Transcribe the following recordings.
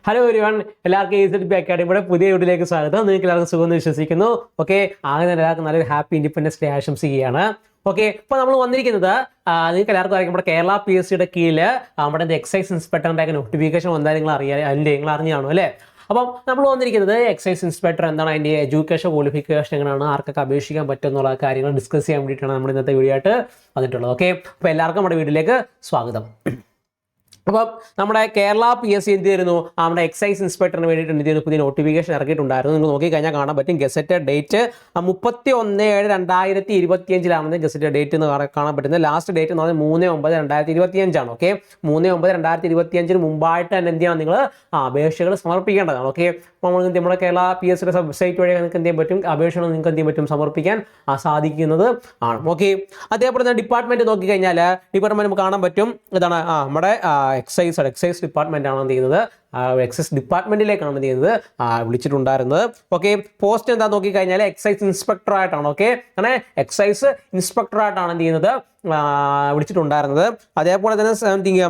Hello everyone, എല്ലാവർക്കും AZP അക്കാഡമിയുടെ പുതിയ വീഡിയോയിലേക്ക് സ്വാഗതം. നിങ്ങൾക്ക് എല്ലാവർക്കും സുഖമെന്ന് വിശ്വസിക്കുന്നു. ഓക്കെ, ആകെ എല്ലാവർക്കും നല്ലൊരു ഹാപ്പി ഇൻഡിപെൻഡൻസ് ഡേ ആശംസിക്കുകയാണ്. ഓക്കെ, ഇപ്പോൾ നമ്മൾ വന്നിരിക്കുന്നത് നിങ്ങൾക്ക് എല്ലാവർക്കും അറിയാം, നമ്മുടെ കേരള PSCയുടെ കീഴിൽ നമ്മുടെ എക്സൈസ് ഇൻസ്പെക്ടറിൻ്റെ ഒക്കെ നോട്ടിഫിക്കേഷൻ വന്നാൽ നിങ്ങൾ അറിഞ്ഞു കാണും അല്ലേ? അപ്പം നമ്മൾ വന്നിരിക്കുന്നത് എക്സൈസ് ഇൻസ്പെക്ടർ എന്താണ്, അതിൻ്റെ എഡ്യൂക്കേഷൻ ക്വാളിഫിക്കേഷൻ എങ്ങനെയാണ്, ആർക്കൊക്കെ അപേക്ഷിക്കാൻ പറ്റും എന്നുള്ള കാര്യങ്ങൾ ഡിസ്കസ് ചെയ്യാൻ വേണ്ടിയിട്ടാണ് നമ്മൾ ഇന്നത്തെ വീഡിയോ ആയിട്ട് വന്നിട്ടുള്ളത്. ഓക്കെ, അപ്പോൾ എല്ലാവർക്കും നമ്മുടെ വീഡിയോയിലേക്ക് സ്വാഗതം. അപ്പം നമ്മുടെ കേരള PSC എന്ത് ചെയ്യുന്നു, നമ്മുടെ എക്സൈസ് ഇൻസ്പെക്ടറിന് വേണ്ടിയിട്ട് എന്ത് ചെയ്യുന്നു, പുതിയ നോട്ടിഫിക്കേഷൻ ഇറക്കിയിട്ടുണ്ടായിരുന്നു. നിങ്ങൾ നോക്കിക്കഴിഞ്ഞാൽ കാണാൻ പറ്റും. ഗസറ്റഡ് ഡേറ്റ് 31/7/2025 ഗസറ്റഡ് ഡേറ്റ് എന്ന് കാണാൻ പറ്റുന്നത്. ലാസ്റ്റ് ഡേറ്റ് എന്ന് പറഞ്ഞാൽ 3/9/2025 ഓക്കെ, 3/9/2025 മുമ്പായിട്ട് തന്നെ എന്ത് ചെയ്യണം, നിങ്ങൾ അപേക്ഷകൾ സമർപ്പിക്കേണ്ടതാണ്. ഓക്കെ, നമ്മുടെ കേരള PSCയുടെ വെബ്സൈറ്റ് വഴി നിങ്ങൾക്ക് എന്ത് ചെയ്യാൻ പറ്റും, അപേക്ഷകൾ നിങ്ങൾക്ക് എന്ത് ചെയ്യാൻ പറ്റും, സമർപ്പിക്കാൻ സാധിക്കുന്നത് ആണ്. ഓക്കെ, അതേപോലെ തന്നെ ഡിപ്പാർട്ട്മെന്റ് നോക്കിക്കഴിഞ്ഞാൽ ഡിപ്പാർട്ട്മെന്റ് നമുക്ക് കാണാൻ പറ്റും. ഇതാണ് നമ്മുടെ എക്സൈസ് ഡിപ്പാർട്ട്മെന്റ് ആണ് എന്ത് ചെയ്യുന്നത്, എക്സൈസ് ഡിപ്പാർട്ട്മെന്റിലേക്കാണ് എന്ത് ചെയ്യുന്നത് വിളിച്ചിട്ടുണ്ടായിരുന്നത്. ഓക്കെ, പോസ്റ്റ് എന്താ നോക്കിക്കഴിഞ്ഞാൽ എക്സൈസ് ഇൻസ്പെക്ടർ ആയിട്ടാണ്. ഓക്കെ, അങ്ങനെ എക്സൈസ് ഇൻസ്പെക്ടർ ആയിട്ടാണ് എന്ത് ചെയ്യുന്നത് വിളിച്ചിട്ടുണ്ടായിരുന്നത്. അതേപോലെ തന്നെ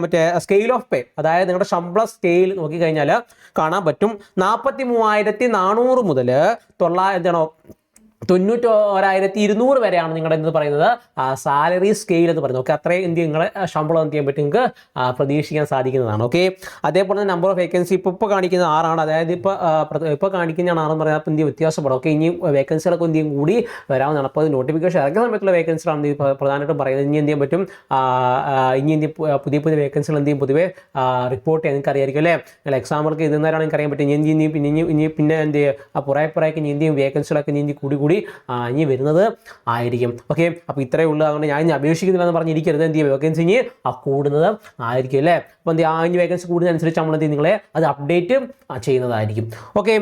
മറ്റേ സ്കെയിൽ ഓഫ് പേ, അതായത് നിങ്ങളുടെ ശമ്പള സ്കെയിൽ നോക്കിക്കഴിഞ്ഞാൽ കാണാൻ പറ്റും. 43,400 മുതൽ 91,200 വരെയാണ് നിങ്ങളുടെ എന്ത് പറയുന്നത് സാലറി സ്കെയിൽ എന്ന് പറയുന്നത്. ഓക്കെ, അത്രയും എന്ത് നിങ്ങളെ ശമ്പളം എന്ത് ചെയ്യാൻ പറ്റും, നിങ്ങൾക്ക് പ്രതീക്ഷിക്കാൻ സാധിക്കുന്നതാണ്. ഓക്കെ, അതേപോലെ തന്നെ നമ്പർ ഓഫ് വേക്കൻസി ഇപ്പോൾ കാണിക്കുന്ന 6 അതായത് ഇപ്പോൾ കാണിക്കുന്ന 6 എന്ന് പറയുന്നത് എന്ത് വ്യത്യാസപ്പെടും. ഓക്കെ, ഇനി വേക്കൻസികളൊക്കെ എന്ത് ചെയ്യും കൂടി വരാവുന്നതാണ്. അപ്പോൾ നോട്ടിഫിക്കേഷൻ ഇറങ്ങിയ സമയത്തുള്ള വേക്കൻസികളാണ് പ്രധാനമായിട്ടും പറയുന്നത്. ഇനി എന്ത് ചെയ്യാൻ പറ്റും, ഇനി പുതിയ വേക്കൻസികൾ എന്ത് ചെയ്യും പൊതുവേ റിപ്പോർട്ട് ചെയ്യാൻ നിങ്ങൾക്ക് അറിയായിരിക്കും അല്ലേ. അല്ല, എക്സാമ്പിൾക്ക് ഇതെന്നാലാണ് നിങ്ങൾക്ക് അറിയാൻ പറ്റും. പിന്നെ എന്ത് ചെയ്യുക, പുറകെ ഇനി എന്ത് ചെയ്യും വേക്കൻസികളൊക്കെ ഇനി കൂടി ഇനി വരുന്നത് ആയിരിക്കും. ഓക്കെ, അപ്പോൾ ഇത്രയേ ഉള്ളൂ. അതുകൊണ്ട് ഞാൻ ഇനി അപേക്ഷിക്കുന്നില്ല എന്ന് പറഞ്ഞിരിക്കരുത്. എന്ത് ചെയ്യും, വേക്കൻസി ഇനി കൂടുന്നത് ആയിരിക്കും അല്ലേ. അപ്പോൾ എന്ത് ഇനി വേക്കൻസി കൂടുന്നതനുസരിച്ച് നമ്മൾ എന്ത് ചെയ്യും, നിങ്ങളെ അത് അപ്ഡേറ്റ് ചെയ്യുന്നതായിരിക്കും. ഓക്കെ,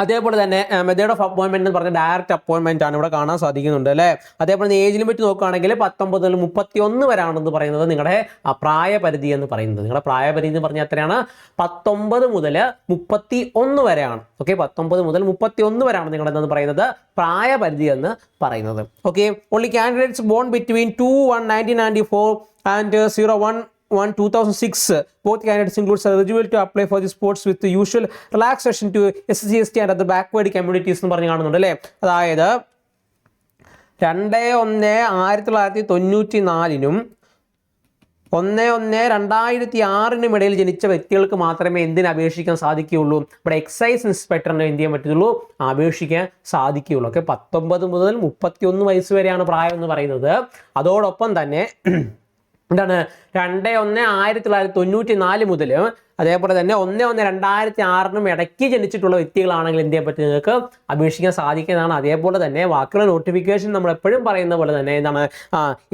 അതേപോലെ തന്നെ മെത്തേഡ് ഓഫ് അപ്പോയിൻമെന്റ് എന്ന് പറഞ്ഞാൽ ഡയറക്റ്റ് അപ്പോയിൻമെന്റ് ആണ് ഇവിടെ കാണാൻ സാധിക്കുന്നുണ്ട് അല്ലേ. അതേപോലെ ഏജ് ലിമിറ്റ് നോക്കുകയാണെങ്കിൽ 19 മുതൽ 31 വരെയാണെന്ന് പറയുന്നത് നിങ്ങളുടെ പ്രായപരിധി എന്ന് പറയുന്നത്. നിങ്ങളുടെ പ്രായപരിധി എന്ന് പറഞ്ഞാൽ എത്രയാണ്, 19 മുതൽ 31 വരെയാണ്. ഓക്കെ, 19 മുതൽ 31 വരെയാണ് നിങ്ങളുടെ എന്തെന്ന് പറയുന്നത് പ്രായപരിധി എന്ന് പറയുന്നത്. Okay, only candidates bone between 2/1/1994 and 01/2006. Both candidates include eligibility to apply for the sports with the usual relaxation to SC/ST and other backward communities എന്ന് പറഞ്ഞ് കാണുന്നുണ്ട് അല്ലേ. അതായത് 2/1/1994 1/1/2006 ഇടയിൽ ജനിച്ച വ്യക്തികൾക്ക് മാത്രമേ എന്തിന് അപേക്ഷിക്കാൻ സാധിക്കുകയുള്ളൂ, ഇവിടെ എക്സൈസ് ഇൻസ്പെക്ടറിന് എന്ത് ചെയ്യാൻ പറ്റുള്ളൂ, അപേക്ഷിക്കാൻ സാധിക്കുകയുള്ളൂ. ഓക്കെ, 19 മുതൽ 31 വയസ്സ് വരെയാണ് പ്രായം എന്ന് പറയുന്നത്. അതോടൊപ്പം തന്നെ എന്താണ് 2/1/1994 മുതൽ അതേപോലെ തന്നെ 1/1/2006 ഇടയ്ക്ക് ജനിച്ചിട്ടുള്ള വ്യക്തികളാണെങ്കിൽ എന്ത് ചെയ്യാൻ പറ്റും, നിങ്ങൾക്ക് അപേക്ഷിക്കാൻ സാധിക്കുന്നതാണ്. അതേപോലെ തന്നെ ബാക്കിയുള്ള നോട്ടിഫിക്കേഷൻ നമ്മൾ എപ്പോഴും പറയുന്ന പോലെ തന്നെ എന്താണ്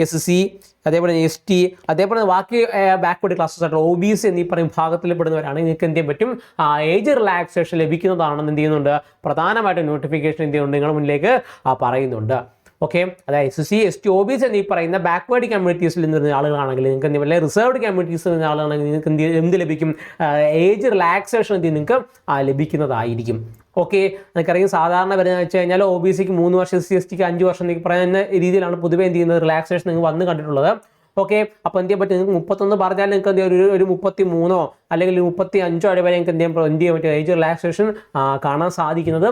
SC, അതേപോലെ ST, അതേപോലെ ബാക്കി ബാക്ക്വേർഡ് ക്ലാസ്സസ് ആയിട്ട് OBC എന്നീ പറയും വിഭാഗത്തിൽ പെടുന്നവരാണ്. നിങ്ങൾക്ക് എന്ത് ചെയ്യാൻ പറ്റും, ഏജ് റിലാക്സേഷൻ ലഭിക്കുന്നതാണെന്ന് എന്ത് ചെയ്യുന്നുണ്ട്, പ്രധാനമായിട്ടും നോട്ടിഫിക്കേഷൻ എന്ത് ചെയ്യുന്നുണ്ട്, നിങ്ങളുടെ മുന്നിലേക്ക് പറയുന്നുണ്ട്. ഓക്കെ, അതായത് SC, ST, OBC എന്നീ പറയുന്ന ബാക്ക്വേർഡ് കമ്മ്യൂണിറ്റീസിൽ നിന്നിരുന്ന ആളുകളാണെങ്കിൽ നിങ്ങൾക്ക് എന്ത് ചെയ്യും, റിസർവ്ഡ് കമ്മ്യൂണിറ്റീസിൽ നിന്ന ആളുകളാണെങ്കിൽ നിങ്ങൾക്ക് എന്ത് ലഭിക്കും, ഏജ് റിലാക്സേഷൻ എന്ത് നിങ്ങൾക്ക് ലഭിക്കുന്നതായിരിക്കും. ഓക്കെ, നമുക്കറിയാം സാധാരണ വരുന്നത് വെച്ച് കഴിഞ്ഞാൽ OBCക്ക് 3 വർഷം, SC, STക്ക് 5 വർഷം എന്നൊക്കെ പറയുന്ന രീതിയിലാണ് പൊതുവേ എന്ത് ചെയ്യുന്നത് റിലാക്സേഷൻ നിങ്ങൾ വന്ന് കണ്ടിട്ടുള്ളത്. ഓക്കെ, അപ്പോൾ എന്ത് ചെയ്യാൻ പറ്റും, നിങ്ങൾക്ക് 31 പറഞ്ഞാൽ നിങ്ങൾക്ക് എന്ത് ഒരു 33 അല്ലെങ്കിൽ 35 വരെ നിങ്ങൾക്ക് എന്ത് ചെയ്യാൻ പറ്റും, ഏജ് റിലാക്സേഷൻ കാണാൻ സാധിക്കുന്നത്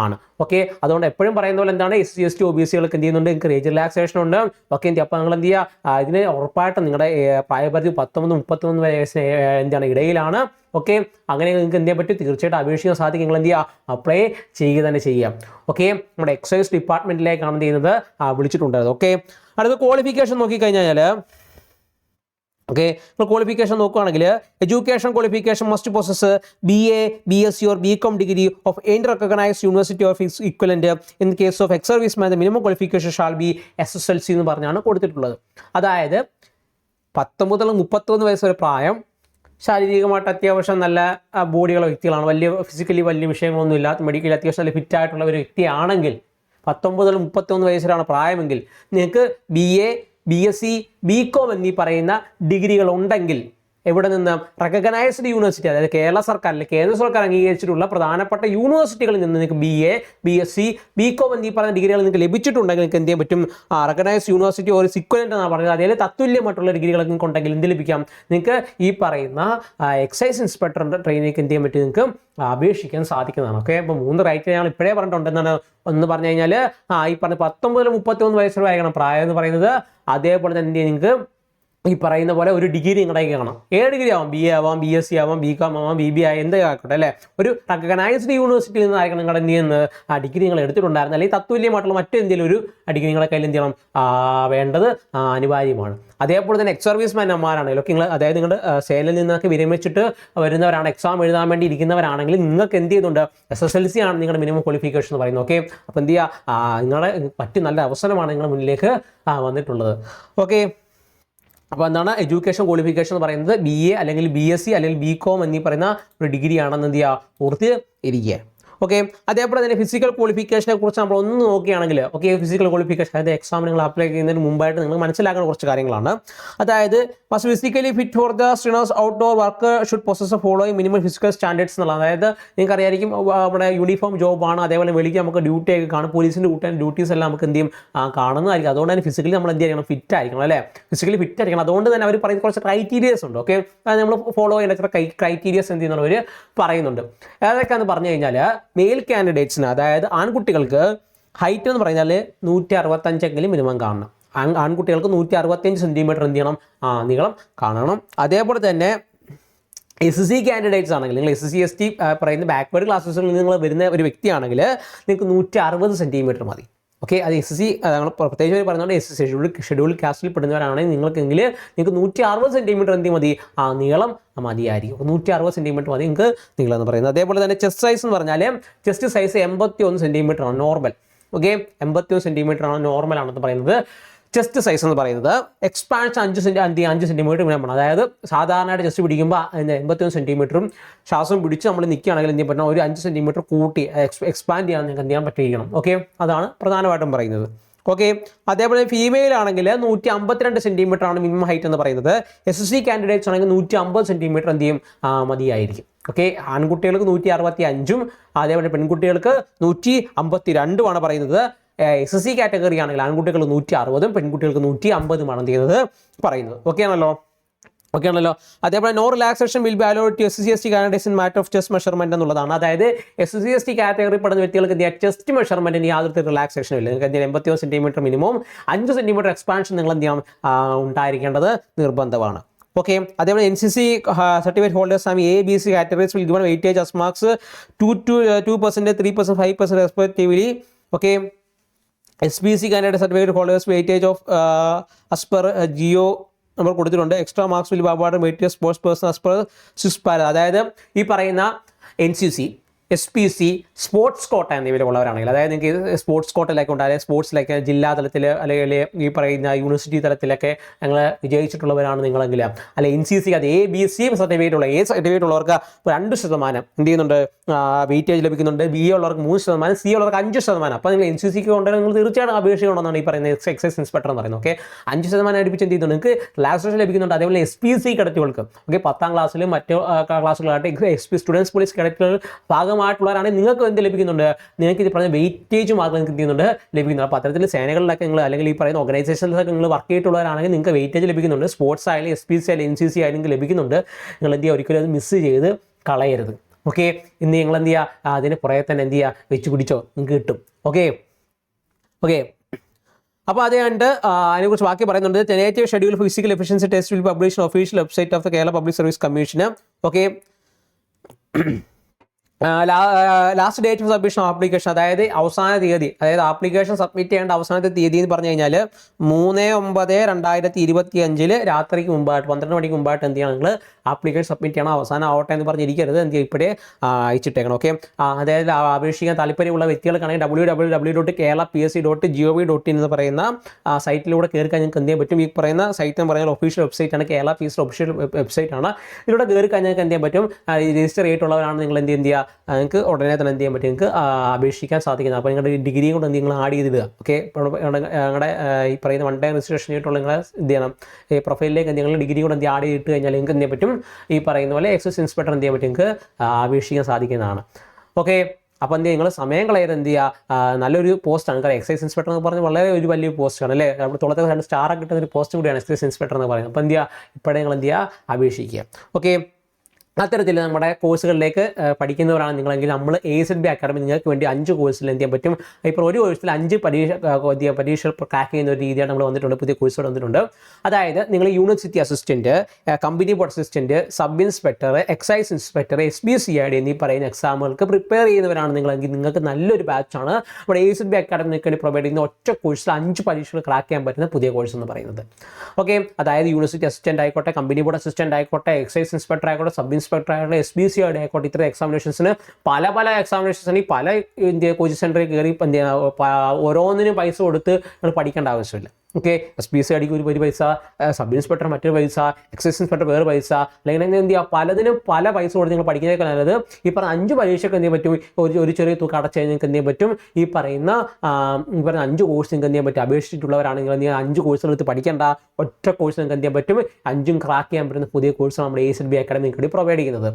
ആണ്. ഓക്കെ, അതുകൊണ്ട് എപ്പോഴും പറയുന്ന പോലെ എന്താണ് SC, ST, OBCകൾക്ക് എന്ത് ചെയ്യുന്നുണ്ട്, നിങ്ങൾക്ക് ഏജ് റിലാക്സേഷൻ ഉണ്ട്. ഓക്കെ, അപ്പോൾ നിങ്ങൾ എന്ത് ചെയ്യുക, ഇതിന് ഉറപ്പായിട്ടും നിങ്ങളുടെ പ്രായപരിധി 19-33 വയസ്സിന് എന്താണ് ഇടയിലാണ്. ഓക്കെ, അങ്ങനെ നിങ്ങൾക്ക് എന്ത് ചെയ്യാൻ പറ്റും, തീർച്ചയായിട്ടും അപേക്ഷിക്കാൻ സാധിക്കും. നിങ്ങൾ എന്ത് ചെയ്യുക, അപ്ലൈ ചെയ്യുക തന്നെ ചെയ്യാം. ഓക്കെ, നമ്മുടെ എക്സൈസ് ഡിപ്പാർട്ട്മെന്റിലേക്കാണ് എന്ത് ചെയ്യുന്നത് വിളിച്ചിട്ടുണ്ടായത്. ഓക്കെ, അടുത്ത ക്വാളിഫിക്കേഷൻ നോക്കിക്കഴിഞ്ഞാൽ ഓക്കെ, ഇപ്പോൾ ക്വാളിഫിക്കേഷൻ നോക്കുകയാണെങ്കിൽ education qualification must poses BA, BSc or BCom degree of any recognised university of equivalent. In case of ex service man the minimum qualification shall be SSLC എന്ന് പറഞ്ഞാണ് കൊടുത്തിട്ടുള്ളത്. അതായത് 19 മുതൽ 31 വയസ്സ് വരെ പ്രായം, ശാരീരികമായിട്ട് അത്യാവശ്യം നല്ല ബോഡിയുള്ള വ്യക്തികളാണ്, ഫിസിക്കലി വലിയ വിഷയങ്ങളൊന്നും ഇല്ലാത്ത, മെഡിക്കലി അത്യാവശ്യം നല്ല ഫിറ്റായിട്ടുള്ള ഒരു വ്യക്തിയാണെങ്കിൽ 19 മുതൽ 31 വയസ്സിലാണ് പ്രായമെങ്കിൽ നിങ്ങൾക്ക് BA, BSc, BCom എന്നീ പറയുന്ന ഡിഗ്രികൾ ഉണ്ടെങ്കിൽ എവിടെ നിന്ന് റെക്കഗ്നൈസ്ഡ് യൂണിവേഴ്സിറ്റി, അതായത് കേരള സർക്കാർ അല്ലെങ്കിൽ കേന്ദ്ര സർക്കാർ അംഗീകരിച്ചിട്ടുള്ള പ്രധാനപ്പെട്ട യൂണിവേഴ്സിറ്റികളിൽ നിന്ന് നിങ്ങൾക്ക് BA, BSc, BCom എന്നീ പറയുന്ന ഡിഗ്രികൾ നിങ്ങൾക്ക് ലഭിച്ചിട്ടുണ്ടെങ്കിൽ നിങ്ങൾക്ക് എന്ത് ചെയ്യാൻ പറ്റും? റെക്കഗ്നൈസ്ഡ് യൂണിവേഴ്സിറ്റി ഒരു സിക്വലന്റ് എന്നാണ് പറയുന്നത്, അതായത് തത്തുല്യമായിട്ടുള്ള ഡിഗ്രികൾ നിങ്ങൾക്ക് ഉണ്ടെങ്കിൽ എന്ത് ലഭിക്കാം? നിങ്ങൾക്ക് ഈ പറയുന്ന എക്സൈസ് ഇൻസ്പെക്ടറിന്റെ ട്രെയിനിലേക്ക് എന്ത് ചെയ്യാൻ പറ്റും? നിങ്ങൾക്ക് അപേക്ഷിക്കാൻ സാധിക്കുന്നതാണ്. ഓക്കെ, അപ്പോൾ 3 ക്രൈറ്റീരിയ ഞങ്ങൾ ഇപ്പോഴേ പറഞ്ഞിട്ടുണ്ട്. എന്താണ് ഒന്ന് പറഞ്ഞു കഴിഞ്ഞാൽ ഈ പറഞ്ഞ 19 മുതൽ 31 വയസ്സ് വരെ ആയിരിക്കണം പ്രായം എന്ന് പറയുന്നത്. അതേപോലെ തന്നെ നിങ്ങൾക്ക് ഈ പറയുന്ന പോലെ ഒരു ഡിഗ്രി നിങ്ങളുടെ കാണാം. ഏത് ഡിഗ്രി ആവാം, BA ആവാം, BSc ആവാം, BCom ആവാം, BBA എന്തൊക്കെ ആയിക്കോട്ടെ അല്ലേ. ഒരു റെക്കഗ്നൈസ്ഡ് യൂണിവേഴ്സിറ്റിയിൽ നിന്നായിരിക്കണം നിങ്ങൾ എന്ത് ചെയ്യുന്നത് ആ ഡിഗ്രി നിങ്ങൾ എടുത്തിട്ടുണ്ടായിരുന്നു. അല്ലെങ്കിൽ തത്തുല്യമായിട്ടുള്ള മറ്റെന്തെങ്കിലും ഒരു ഡിഗ്രി നിങ്ങളുടെ കയ്യിൽ എന്ത് ചെയ്യണം വേണ്ടത് അനിവാര്യമാണ്. അതേപോലെ തന്നെ എക്സ് സർവീസ്മാൻമാരാണെങ്കിലും ഒക്കെ നിങ്ങൾ, അതായത് നിങ്ങളുടെ സേനയിൽ നിന്നൊക്കെ വിരമിച്ചിട്ട് വരുന്നവരാണ്, എക്സാം എഴുതാൻ വേണ്ടി ഇരിക്കുന്നവരാണെങ്കിൽ നിങ്ങൾക്ക് എന്ത് ചെയ്യുന്നുണ്ട്? SSLC ആണ് നിങ്ങളുടെ മിനിമം ക്വാളിഫിക്കേഷൻ എന്ന് പറയുന്നത്. ഓക്കെ, അപ്പോൾ എന്ത് ചെയ്യുക, നിങ്ങളെ പറ്റി നല്ല അവസരമാണ് നിങ്ങളുടെ മുന്നിലേക്ക് വന്നിട്ടുള്ളത്. ഓക്കെ, അപ്പോൾ എന്താണ് എഡ്യൂക്കേഷൻ ക്വാളിഫിക്കേഷൻ എന്ന് പറയുന്നത്? BA അല്ലെങ്കിൽ BSc അല്ലെങ്കിൽ BCom എന്നീ പറയുന്ന ഒരു ഡിഗ്രി ആണെന്ന് എന്ത് ചെയ്യുക? ഓർത്ത് ഇരിക്കുക. ഓക്കെ, അതേപോലെ തന്നെ ഫിസിക്കൽ ക്വാളിഫിക്കേഷനെ കുറിച്ച് നമ്മൾ ഒന്ന് നോക്കുകയാണെങ്കിൽ, ഓക്കെ, ഫിസിക്കൽ ക്വാളിഫിക്കേഷൻ അതായത് എക്സാം നിങ്ങൾ അപ്ലൈ ചെയ്യുന്നതിന് മുമ്പായിട്ട് നിങ്ങൾ മനസ്സിലാക്കുന്ന കുറച്ച് കാര്യങ്ങളാണ്. അതായത് must physically fit for the strenuous outdoor work should possess following minimum physical standards എന്നുള്ളത്. അതായത് നിങ്ങൾക്ക് അറിയായിരിക്കും നമ്മുടെ യൂണിഫോം ജോബാണ്, അതേപോലെ വെളിക്ക് നമുക്ക് ഡ്യൂട്ടി ഒക്കെ കാണും, പോലീസിൻ്റെ ഡ്യൂട്ടീസ് എല്ലാം നമുക്ക് എന്ത് ചെയ്യും കാണുന്നതായിരിക്കും. അതുകൊണ്ട് തന്നെ ഫിസിക്കലി നമ്മൾ എന്ത് ചെയ്യണം? ഫിറ്റ് ആയിരിക്കണം അല്ലേ, ഫിസിക്കലി ഫിറ്റ് ആയിരിക്കണം. അതുകൊണ്ട് തന്നെ അവർ പറയുന്ന കുറച്ച് ക്രൈറ്റീരിയസ് ഉണ്ട്. ഓക്കെ, അത് നമ്മൾ ഫോളോ ചെയ്യേണ്ട ചില ക്രൈറ്റീരിയസ് എന്ത് ചെയ്യുന്നവർ പറയുന്നുണ്ട്. ഏതൊക്കെയാണെന്ന് പറഞ്ഞു കഴിഞ്ഞാൽ മെയിൽ കാൻഡിഡേറ്റ്സിന്, അതായത് ആൺകുട്ടികൾക്ക് ഹൈറ്റ് എന്ന് പറഞ്ഞാൽ 165 മിനിമം കാണണം. ആൺകുട്ടികൾക്ക് 165 സെൻറ്റിമീറ്റർ എന്ത് ചെയ്യണം? നീളം കാണണം. അതേപോലെ തന്നെ SC കാൻഡിഡേറ്റ്സ് ആണെങ്കിൽ, നിങ്ങൾ SC ST പറയുന്ന ബാക്ക്വേർഡ് ക്ലാസ്സസിൽ നിങ്ങൾ വരുന്ന ഒരു വ്യക്തിയാണെങ്കിൽ നിങ്ങൾക്ക് 160 സെൻറ്റിമീറ്റർ മതി. ഓക്കെ, അത് SC ഞങ്ങൾ പ്രത്യേകിച്ച് പറയുന്നത് SC ഷെഡ്യൂൾ കാസ്റ്റിൽ പെടുന്നവരാണെങ്കിൽ നിങ്ങൾക്ക് 160 സെൻറ്റിമീറ്റർ എന്ത് മതി? നീളം മതിയായിരിക്കും. 160 സെൻറ്റിമീറ്റർ മതി നിങ്ങൾക്ക് നീളം എന്ന് പറയുന്നത്. അതേപോലെ തന്നെ ചെസ്റ്റ് സൈസ് എന്ന് പറഞ്ഞാൽ ചെസ്റ്റ് സൈസ് 81 സെൻറ്റിമീറ്റർ ആണ് നോർമൽ. ഓക്കെ, 81 സെൻറ്റിമീറ്റർ ആണ് നോർമൽ ആണെന്ന് പറയുന്നത് ചെസ്റ്റ് സൈസ് എന്ന് പറയുന്നത്. എക്സ്പാൻഷൻ 5 സെൻറ്റിമീറ്റർ വേണം. അതായത് സാധാരണയായിട്ട് ചെസ്റ്റ് പിടിക്കുമ്പോൾ 81 സെൻറ്റിമീറ്ററും ശ്വാസം പിടിച്ച് നമ്മൾ നിൽക്കുകയാണെങ്കിൽ എന്ത് ചെയ്യാൻ പറ്റണം? ഒരു 5 സെൻറ്റിമീറ്റർ കൂട്ടി എക്സ്പാൻഡ് ചെയ്യാൻ നിങ്ങൾക്ക് എന്ത് ചെയ്യാൻ പറ്റിയിരിക്കണം. ഓക്കെ, അതാണ് പ്രധാനമായിട്ടും പറയുന്നത്. ഓക്കെ, അതേപോലെ ഫീമെയിൽ ആണെങ്കിൽ 152 സെൻറ്റിമീറ്റർ ആണ് മിനിമം ഹൈറ്റ് എന്ന് പറയുന്നത്. SC കാൻഡിഡേറ്റ്സ് ആണെങ്കിൽ 150 സെൻറ്റിമീറ്റർ എന്ത് ചെയ്യും മതിയായിരിക്കും. ഓക്കെ, ആൺകുട്ടികൾക്ക് 165ഉം അതേപോലെ പെൺകുട്ടികൾക്ക് 152 പറയുന്നത്. SC കാറ്റഗറി ആണെങ്കിൽ ആൺകുട്ടികൾ 160ഉം പെൺകുട്ടികൾക്ക് 150ഉമാണ് എന്ത് ചെയ്യുന്നത് പറയുന്നത്. ഓക്കെ ആണല്ലോ. അതേപോലെ no relaxation will be allowed to SC ST candidates in matter of chest measurement എന്നുള്ളതാണ്. അതായത് SC ST കാറ്റഗറി പെടുന്ന വ്യക്തികൾക്ക് എന്ത് ചെയ്യുക? ചെസ്റ്റ് മെഷർമെന്റിന് യാതൊരു റിലാക്സേഷനും ഇല്ല. നിങ്ങൾക്ക് എന്ത് ചെയ്യാം? 81 സെൻറ്റിമീറ്റർ മിനിമം 5 സെൻറ്റിമീറ്റർ എക്സ്പാൻഷൻ നിങ്ങൾ എന്ത് ചെയ്യാം ഉണ്ടായിരിക്കേണ്ടത് നിർബന്ധമാണ്. ഓക്കെ, അതേപോലെ NCC സർട്ടിഫിക്കറ്റ് ഹോൾഡേഴ്സ് ആയി A, B, C categories will given weightage as marks 2%, 3%, 5% respectively. Okay, SBC candidate certificate holders weightage of as per GO നമ്മൾ കൊടുത്തിട്ടുണ്ട്. Extra marks will be award weightage sports person as per SISPAR. അതായത് ഈ പറയുന്ന NCC, SPC, sports quota എന്നിവയിലുള്ളവരാണെങ്കിൽ, അതായത് നിങ്ങൾക്ക് sports കോട്ടയിലൊക്കെ ഉണ്ട്, അതായത് സ്പോർട്സിലൊക്കെ ജില്ലാ തലത്തിൽ അല്ലെങ്കിൽ ഈ പറയുന്ന യൂണിവേഴ്സിറ്റി തലത്തിലൊക്കെ ഞങ്ങൾ വിജയിച്ചിട്ടുള്ളവരാണ് നിങ്ങളെങ്കിൽ, അല്ലെങ്കിൽ NCC അത് A, B, C സർട്ടിഫിക്കറ്റ് ഉള്ള സർട്ടിഫിക്കറ്റ് ഉള്ളവർക്ക് 2% എന്ത് ചെയ്യുന്നുണ്ട് വെയിറ്റേജ് ലഭിക്കുന്നുണ്ട്. B ഉള്ളവർക്ക് 3%, C ഉള്ളവർക്ക് 5%. അപ്പോൾ നിങ്ങൾ NCCക്ക് കൊണ്ടുവരാൻ നിങ്ങൾ തീർച്ചയായിട്ടും അപേക്ഷിക്കണമെന്നാണ് ഈ പറയുന്നത് എക്സൈസ് ഇൻസ്പെക്ടർ എന്ന് പറയുന്നത്. ഓക്കെ, 5% അടുപ്പിച്ച് എന്ത് ചെയ്യുന്നുണ്ട്? നിങ്ങൾക്ക് റിലാക്സേഷൻ ലഭിക്കുന്നുണ്ട്. അതേപോലെ SPC കേഡറ്റുകൾക്ക്, ഓക്കെ, 10ാം ക്ലാസ്സിലും മറ്റു ക്ലാസ്സുകളായിട്ട് SP സ്റ്റുഡൻസ് പോലീസ് കേഡറ്റുകൾ ഭാഗമായിട്ടുള്ളവരാണെങ്കിൽ നിങ്ങൾക്ക് എന്ത് ലഭിക്കുന്നുണ്ട്? നിങ്ങൾക്ക് ഇത് പറഞ്ഞ വെയിറ്റേജ് മാർക്ക് നിങ്ങൾക്ക് എന്ത് ചെയ്യുന്നുണ്ട് ലഭിക്കുന്നുണ്ട്. അപ്പോൾ അത്തരത്തിൽ സേനകളിലൊക്കെ നിങ്ങൾ അല്ലെങ്കിൽ ഈ പറയുന്ന ഓർഗനൈസേഷനിലൊക്കെ നിങ്ങൾ വർക്ക് ചെയ്തിട്ടുള്ളവരാണെങ്കിൽ നിങ്ങൾക്ക് വെയിറ്റേജ് ലഭിക്കുന്നുണ്ട്. സ്പോർട്സ് ആയാലും SPC ആയാലും NCC ആയാലും നിങ്ങൾക്ക് ലഭിക്കുന്നുണ്ട്. നിങ്ങൾ എന്ത് ചെയ്യുക? ഒരിക്കലും അത് മിസ് ചെയ്ത് കളയരുത്. ഓക്കെ, ഇന്ന് നിങ്ങൾ എന്ത് ചെയ്യുക? അതിന് പുറകെ തന്നെ എന്ത് ചെയ്യുക? വെച്ച് പിടിച്ചോ, നിങ്ങൾക്ക് കിട്ടും. ഓക്കെ, അപ്പോൾ അത് കണ്ട് അതിനെക്കുറിച്ച് ബാക്കി പറയുന്നുണ്ട്. Tentative schedule physical efficiency test will publish official website of the Kerala public service commission. Okay, last date of submission of application, അതായത് അവസാന തീയതി, അതായത് ആപ്ലിക്കേഷൻ സബ്മിറ്റ് ചെയ്യേണ്ട അവസാനത്തെ തീയതി എന്ന് പറഞ്ഞു കഴിഞ്ഞാൽ 3/9/2025 രാത്രിക്ക് മുമ്പായിട്ട് 12 മണിക്ക് മുമ്പായിട്ട് എന്ത് ചെയ്യണം? നിങ്ങൾ ആപ്ലിക്കേഷൻ സബ്മിറ്റ് ചെയ്യണം. അവസാനം ആവട്ടെ എന്ന് പറഞ്ഞിരിക്കരുത്, എന്ത് ചെയ്യുക? ഇപ്പോഴേ അയച്ചിട്ടേക്കണം. ഓക്കെ, അതായത് അപേക്ഷിക്കാൻ താല്പര്യമുള്ള വ്യക്തികൾക്കാണെങ്കിൽ www.kerala.psc.gov.in എന്ന് പറയുന്ന സൈറ്റിലൂടെ കയറി കഴിഞ്ഞാൽ നിങ്ങൾക്ക് എന്ത് ചെയ്യാൻ പറ്റും? ഈ പറയുന്ന സൈറ്റ് എന്ന് പറയുന്ന ഒഫീഷ്യൽ വെബ്സൈറ്റ് ആണ്, കേരള PSC ഒഫീഷ്യൽ വെബ്സൈറ്റ് ആണ്. ഇതിലൂടെ കയറി കഴിഞ്ഞാൽ എന്ത് ചെയ്യാൻ പറ്റും? രജിസ്റ്റർ ചെയ്തിട്ടുള്ളവരാണ് നിങ്ങൾ എന്ത് ചെയ്യുക? നിങ്ങൾക്ക് ഉടനെ തന്നെ എന്ത് ചെയ്യാൻ പറ്റും, നിങ്ങൾക്ക് അപേക്ഷിക്കാൻ സാധിക്കുന്നത്. അപ്പോൾ നിങ്ങളുടെ ഡിഗ്രിയും കൊണ്ട് നിങ്ങൾ ആഡ് ചെയ്തിടുക. ഓക്കെ, നിങ്ങളുടെ ഈ പറയുന്ന വൺ ടൈം രജിസ്ട്രേഷൻ ആയിട്ടുള്ള നിങ്ങൾ എന്ത് ചെയ്യണം, ഈ പ്രൊഫൈലിലേക്ക് നിങ്ങൾ ഡിഗ്രി കൂടെ ആഡ് ചെയ്തിട്ട് കഴിഞ്ഞാൽ നിങ്ങൾക്ക് എന്ത് ചെയ്യാൻ പറ്റും, ഈ പറയുന്ന പോലെ എക്സൈസ് ഇൻസ്പെക്ടർ എന്ത് ചെയ്യാൻ പറ്റും, നിങ്ങൾക്ക് അപേക്ഷിക്കാൻ സാധിക്കുന്നതാണ്. ഓക്കെ, അപ്പോൾ എന്ത് ചെയ്യുക, നിങ്ങൾ സമയം കളയാതെ എന്ത് ചെയ്യുക, നല്ലൊരു പോസ്റ്റാണ്. കാരണം എക്സൈസ് ഇൻസ്പെക്ടർ എന്ന് പറഞ്ഞാൽ വളരെ ഒരു വലിയ പോസ്റ്റാണ് അല്ലേ, നമ്മുടെ തുളത്തെ 2 സ്റ്റാർ കിട്ടുന്ന ഒരു പോസ്റ്റ് കൂടിയാണ് എക്സൈസ് ഇൻസ്പെക്ടർ എന്ന് പറയുന്നത്. അപ്പോൾ എന്ത് ചെയ്യുക, ഇപ്പോഴേ നിങ്ങൾ എന്ത് ചെയ്യുക, അപേക്ഷിക്കുക. ഓക്കെ, അത്തരത്തിൽ നമ്മുടെ കോഴ്സുകളിലേക്ക് പഠിക്കുന്നവരാണ് നിങ്ങളെങ്കിൽ നമ്മൾ AZB അക്കാഡമി നിങ്ങൾക്ക് വേണ്ടി 5 കോഴ്സിൽ എന്ത് ചെയ്യാൻ പറ്റും, ഇപ്പോൾ ഒരു കോഴ്സിൽ 5 പരീക്ഷ ക്രാക്ക് ചെയ്യുന്ന ഒരു രീതിയാണ് നമ്മൾ വന്നിട്ടുണ്ട്, പുതിയ കോഴ്സുകൾ വന്നിട്ടുണ്ട്. അതായത് നിങ്ങൾ university assistant, company board assistant, sub inspector, excise inspector, SBCID എന്നീ പറയുന്ന എക്സാമുകൾക്ക് പ്രിപ്പയർ ചെയ്യുന്നവരാണ് നിങ്ങളെങ്കിൽ നിങ്ങൾക്ക് നല്ലൊരു ബാച്ചാണ് നമ്മുടെ AZB അക്കാഡമി നിങ്ങൾക്ക് വേണ്ടി പ്രൊവൈഡ് ചെയ്യുന്ന ഒറ്റ കോഴ്സിൽ 5 പരീക്ഷകൾ ക്രാക്ക് ചെയ്യാൻ പറ്റുന്ന പുതിയ കോഴ്സ് എന്ന് പറയുന്നത്. ഓക്കെ, അതായത് യൂണിവേഴ്സിറ്റി അസിസ്റ്റൻറ്റ് ആയിക്കോട്ടെ, കമ്പനി ബോർഡ് അസിസ്റ്റൻറ്റ് ആയിക്കോട്ടെ, എക്സൈസ് ഇൻസ്പെക്ടർ ആയിക്കോട്ടെ, സബ് ഇൻസ്പെക്ടർ ആയിട്ടുള്ള SBCID ആയിക്കോട്ടെ, ഇത്തരം എക്സാമിനേഷൻസിന് പല എക്സാമിനേഷൻസിന് പല കോച്ചിങ് സെൻറ്ററിൽ കയറി ഓരോന്നിനും പൈസ കൊടുത്ത് നിങ്ങൾ പഠിക്കേണ്ട ആവശ്യമില്ല. ഓക്കെ, SBCIDക്ക് ഒരു പൈസ, സബ് ഇൻസ്പെക്ടർ മറ്റൊരു പൈസ, എക്സൈസ് ഇൻസ്പെക്ടർ വേറെ പൈസ, അല്ലെങ്കിൽ എന്ത് ചെയ്യുക, പലതിനും പല പൈസ കൊടുത്ത് നിങ്ങൾ പഠിക്കുന്നതൊക്കെ നല്ലത് ഈ പറഞ്ഞ 5 പരീക്ഷയ്ക്ക് എന്ത് ചെയ്യാൻ പറ്റും, ഒരു ചെറിയ തുക അടച്ച് കഴിഞ്ഞാൽ നിങ്ങൾക്ക് എന്ത് ചെയ്യാൻ പറ്റും, ഈ പറയുന്ന 5 കോഴ്സ് നിങ്ങൾക്ക് എന്ത് ചെയ്യാൻ പറ്റും, അപേക്ഷിച്ചിട്ടുള്ളവരാണെങ്കിൽ എന്ത് ചെയ്യുക, 5 കോഴ്സുകൾ എടുത്ത് പഠിക്കേണ്ട, ഒറ്റ കോഴ്സ് നിങ്ങൾക്ക് എന്ത് ചെയ്യാൻ പറ്റും, 5ഉം ക്രാക്ക് ചെയ്യാൻ പറ്റുന്ന പുതിയ കോഴ്സ് നമ്മുടെ AZB അക്കാഡമി നിങ്ങൾക്ക് പ്രൊവൈഡ് ചെയ്യുന്നത്.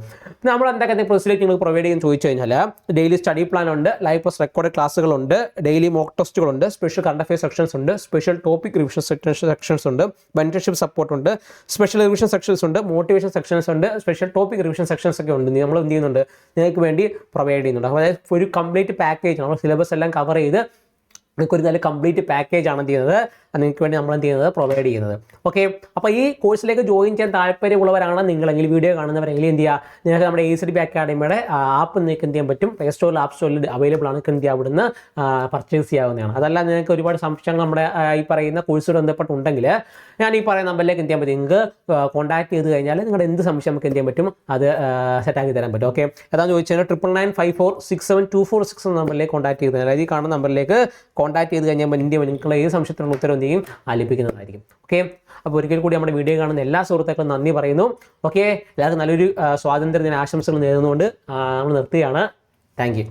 നമ്മൾ എന്തൊക്കെ ഫെസിലിറ്റി നിങ്ങൾക്ക് പ്രൊവൈഡ് ചെയ്യുമെന്ന് ചോദിച്ചു കഴിഞ്ഞാൽ ഡെയിലി സ്റ്റഡി പ്ലാൻ ഉണ്ട്, ലൈവ് പ്ലസ് റെക്കോർഡ് ക്ലാസ്സുകളുണ്ട്, ഡെയിലി മോക്ക് ടെസ്റ്റുകളുണ്ട്, സ്പെഷ്യൽ കറണ്ട് അഫയർ സെക്ഷൻസ് ഉണ്ട്, സ്പെഷ്യൽ ടോപ്പിക് റിവിഷൻ സെക്ഷൻസ് ഉണ്ട്, മെന്റർഷിപ്പ് സപ്പോർട്ട് ഉണ്ട്, സ്പെഷ്യൽ റിവിഷൻ സെക്ഷൻസ് ഉണ്ട്, മോട്ടിവേഷൻ സെക്ഷൻസ് ഉണ്ട്, സ്പെഷ്യൽ ടോപ്പിക് റിവിഷൻ സെക്ഷൻസ് ഒക്കെ ഉണ്ട്. നമ്മൾ എന്ത് ചെയ്യുന്നുണ്ട്, നിങ്ങൾക്ക് വേണ്ടി പ്രൊവൈഡ് ചെയ്യുന്നുണ്ട്. അതായത് ഒരു കംപ്ലീറ്റ് പാക്കേജ് നമ്മൾ സിലബസ് എല്ലാം കവർ ചെയ്ത് നിങ്ങൾക്ക് ഒരു നല്ല കംപ്ലീറ്റ് പാക്കേജ് ആണ് ചെയ്യുന്നത്, നിങ്ങൾക്ക് വേണ്ടി നമ്മൾ എന്ത് ചെയ്യുന്നത്, പ്രൊവൈഡ് ചെയ്യുന്നത്. ഓക്കെ, അപ്പോൾ ഈ കോഴ്സിലേക്ക് ജോയിൻ ചെയ്യാൻ താല്പര്യമുള്ളവരാണ് നിങ്ങളെങ്കിൽ, വീഡിയോ കാണുന്നവരെങ്കിൽ എന്ത് ചെയ്യുക, നിങ്ങൾക്ക് നമ്മുടെ AZB അക്കാഡമിയുടെ ആപ്പ് നിങ്ങൾക്ക് എന്ത് ചെയ്യാൻ പറ്റും, പ്ലേ സ്റ്റോറിൽ ആപ്പ് സ്റ്റോറിൽ അവൈലബിൾ ആണ്, നിങ്ങൾക്ക് എന്ത് ചെയ്യുക, അവിടുന്ന് പർച്ചേസ് ചെയ്യാവുന്നതാണ്. അതല്ല നിങ്ങൾക്ക് ഒരുപാട് സംശയങ്ങൾ നമ്മുടെ ഈ പറയുന്ന കോഴ്സുകൾ ബന്ധപ്പെട്ടുണ്ടെങ്കിൽ ഞാൻ ഈ പറയുന്ന നമ്പറിലേക്ക് എന്ത് ചെയ്യാൻ പറ്റും, നിങ്ങൾക്ക് കോൺടാക്ട് ചെയ്ത് കഴിഞ്ഞാൽ നിങ്ങളുടെ എന്ത് സംശയം നമുക്ക് എന്ത് ചെയ്യാൻ പറ്റും, അത് സെറ്റാക്കി തരാൻ പറ്റും. ഓക്കെ, അതാണെന്ന് ചോദിച്ചാൽ 9995467246 എന്ന നമ്പറിലേക്ക് കോൺടാക്ട് ചെയ്ത്, അതായത് ഈ കാണുന്ന നമ്പറിലേക്ക് കോൺടാക്ട് ചെയ്ത് കഴിഞ്ഞാൽ നിങ്ങളുടെ ഏത് സംശയത്തിനുള്ള ഉത്തരവ് എന്ത് ചെയ്യും, ലഭിക്കുന്നതായിരിക്കും. ഓക്കെ, അപ്പോൾ ഒരിക്കൽ കൂടി നമ്മുടെ വീഡിയോ കാണുന്ന എല്ലാ സുഹൃത്തുക്കളും നന്ദി പറയുന്നു. ഓക്കെ, എല്ലാവർക്കും നല്ലൊരു സ്വാതന്ത്ര്യദിന ആശംസകൾ നേരുന്നുകൊണ്ട് നമ്മൾ നിർത്തുകയാണ്. Thank you.